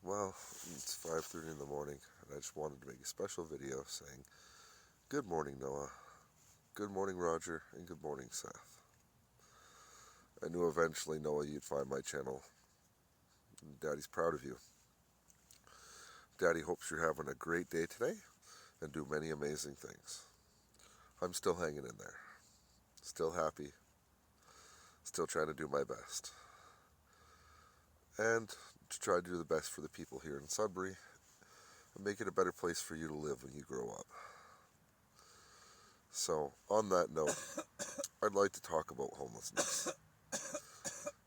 Well, it's 5:30 in the morning, and I just wanted to make a special video saying, good morning, Noah. Good morning, Roger, and good morning, Seth. I knew eventually, Noah, you'd find my channel. Daddy's proud of you. Daddy hopes you're having a great day today and do many amazing things. I'm still hanging in there. Still happy. Still trying to do my best. And to try to do the best for the people here in Sudbury and make it a better place for you to live when you grow up. So, on that note, I'd like to talk about homelessness.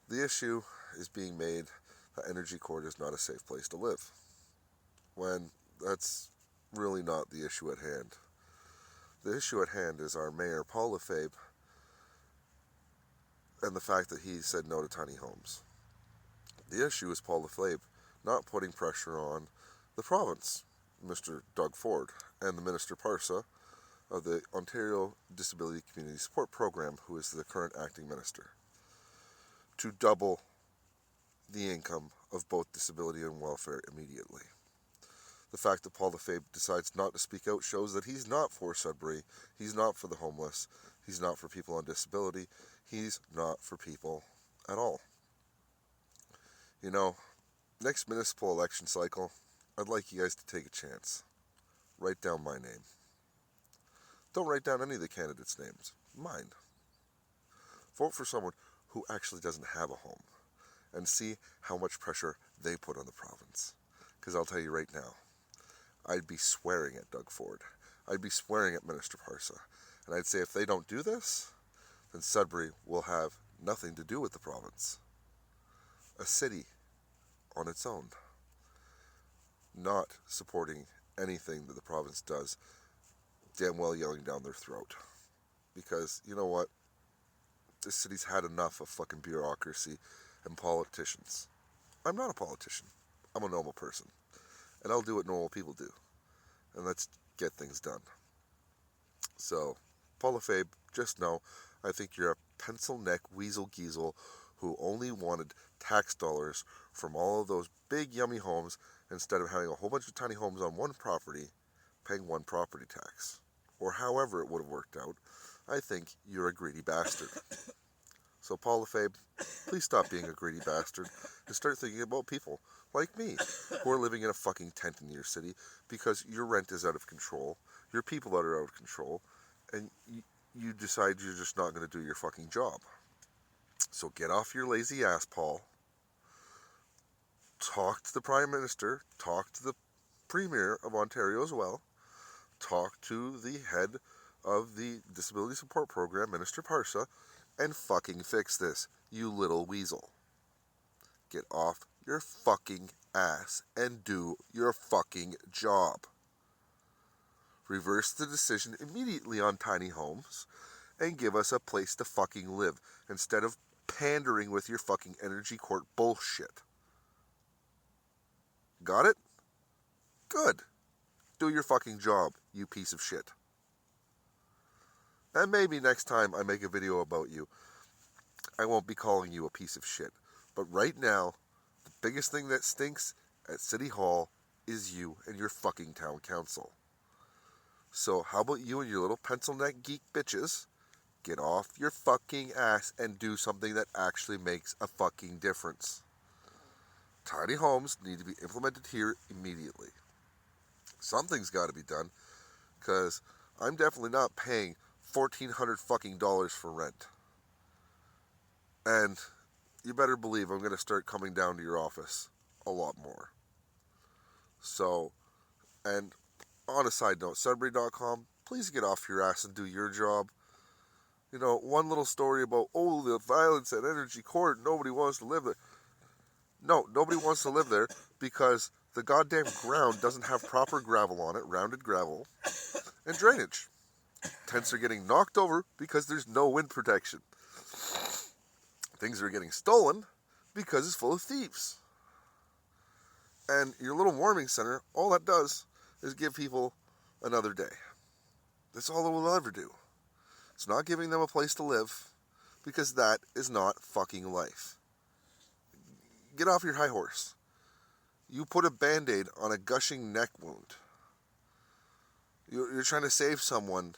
The issue is being made that Energy Court is not a safe place to live, when that's really not the issue at hand. The issue at hand is our mayor, Paul Lefebvre, and the fact that he said no to tiny homes. The issue is Paul Lefebvre not putting pressure on the province, Mr. Doug Ford, and the Minister Parsa of the Ontario Disability Community Support Program, who is the current acting minister, to double the income of both disability and welfare immediately. The fact that Paul Lefebvre decides not to speak out shows that he's not for Sudbury, he's not for the homeless, he's not for people on disability, he's not for people at all. You know, next municipal election cycle, I'd like you guys to take a chance. Write down my name. Don't write down any of the candidates' names. Mine. Vote for someone who actually doesn't have a home and see how much pressure they put on the province. Because I'll tell you right now, I'd be swearing at Doug Ford. I'd be swearing at Minister Parsa. And I'd say if they don't do this, then Sudbury will have nothing to do with the province. A city on its own. Not supporting anything that the province does, damn well yelling down their throat. Because, you know what? This city's had enough of fucking bureaucracy and politicians. I'm not a politician. I'm a normal person. And I'll do what normal people do. And let's get things done. So, Paul Lefebvre, just know, I think you're a pencil-neck weasel-geezel who only wanted tax dollars from all of those big yummy homes instead of having a whole bunch of tiny homes on one property, paying one property tax. Or however it would have worked out. I think you're a greedy bastard. So Paul Lefebvre, please stop being a greedy bastard and start thinking about people like me who are living in a fucking tent in your city because your rent is out of control, your people are out of control, and you decide you're just not going to do your fucking job. So get off your lazy ass, Paul. Talk to the Prime Minister, talk to the Premier of Ontario as well, talk to the head of the Disability Support Program, Minister Parsa, and fucking fix this, you little weasel. Get off your fucking ass and do your fucking job. Reverse the decision immediately on tiny homes and give us a place to fucking live instead of pandering with your fucking Energy Court bullshit. Got it? Good. Do your fucking job, you piece of shit. And maybe next time I make a video about you, I won't be calling you a piece of shit. But right now, the biggest thing that stinks at City Hall is you and your fucking town council. So how about you and your little pencil neck geek bitches get off your fucking ass and do something that actually makes a fucking difference. Tiny homes need to be implemented here immediately. Something's got to be done, because I'm definitely not paying $1,400 fucking dollars for rent. And you better believe I'm going to start coming down to your office a lot more. So, and on a side note, Sudbury.com, please get off your ass and do your job. You know, one little story about, oh, the violence at Energy Court, nobody wants to live there. No, nobody wants to live there because the goddamn ground doesn't have proper gravel on it, rounded gravel, and drainage. Tents are getting knocked over because there's no wind protection. Things are getting stolen because it's full of thieves. And your little warming center, all that does is give people another day. That's all it will ever do. It's not giving them a place to live, because that is not fucking life. Get off your high horse. You put a Band-Aid on a gushing neck wound. You're trying to save someone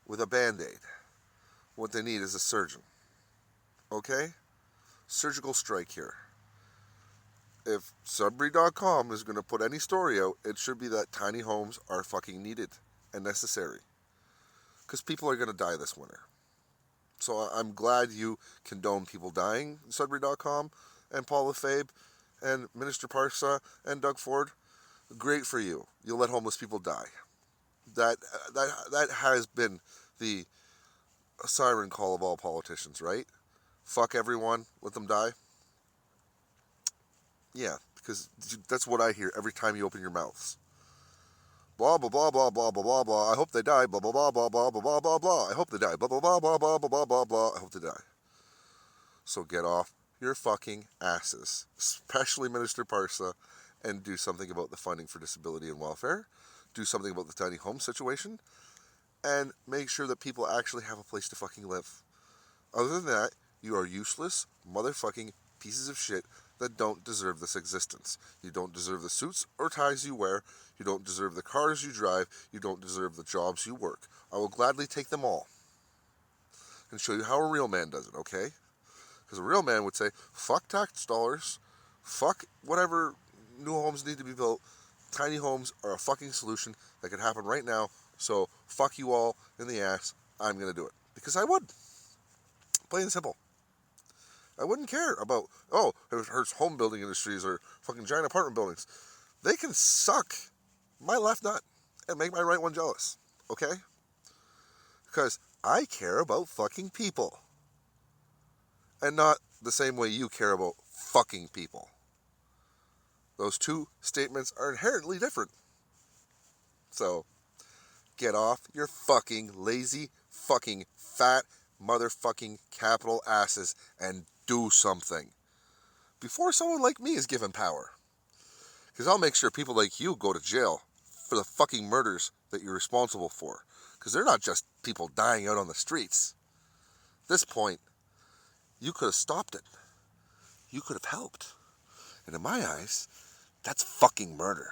with a Band-Aid. What they need is a surgeon. Okay? Surgical strike here. If Sudbury.com is going to put any story out, it should be that tiny homes are fucking needed and necessary. Because people are going to die this winter. So I'm glad you condone people dying, Sudbury.com, and Paul Lefebvre, and Minister Parsa, and Doug Ford. Great for you. You'll let homeless people die. That has been the siren call of all politicians, right? Fuck everyone, let them die. Yeah, because that's what I hear every time you open your mouths. Blah, blah, blah, blah, blah, blah, blah, blah. I hope they die. Blah, blah, blah, blah, blah, blah, blah, blah, blah. I hope they die. Blah, blah, blah, blah, blah, blah, blah, blah, blah. I hope they die. So get off your fucking asses, especially Minister Parsa, and do something about the funding for disability and welfare. Do something about the tiny home situation. And make sure that people actually have a place to fucking live. Other than that, you are useless motherfucking pieces of shit that don't deserve this existence. You don't deserve the suits or ties you wear. You don't deserve the cars you drive. You don't deserve the jobs you work. I will gladly take them all and show you how a real man does it, okay? Because a real man would say, fuck tax dollars, fuck whatever new homes need to be built. Tiny homes are a fucking solution that could happen right now. So fuck you all in the ass. I'm going to do it. Because I would. Plain and simple. I wouldn't care about, it hurts home building industries or fucking giant apartment buildings. They can suck my left nut and make my right one jealous. Okay? Because I care about fucking people. And not the same way you care about fucking people. Those two statements are inherently different. So, get off your fucking lazy, fucking fat, motherfucking capital asses and do something. Before someone like me is given power. Because I'll make sure people like you go to jail for the fucking murders that you're responsible for. Because they're not just people dying out on the streets. At this point, you could have stopped it. You could have helped. And in my eyes, that's fucking murder.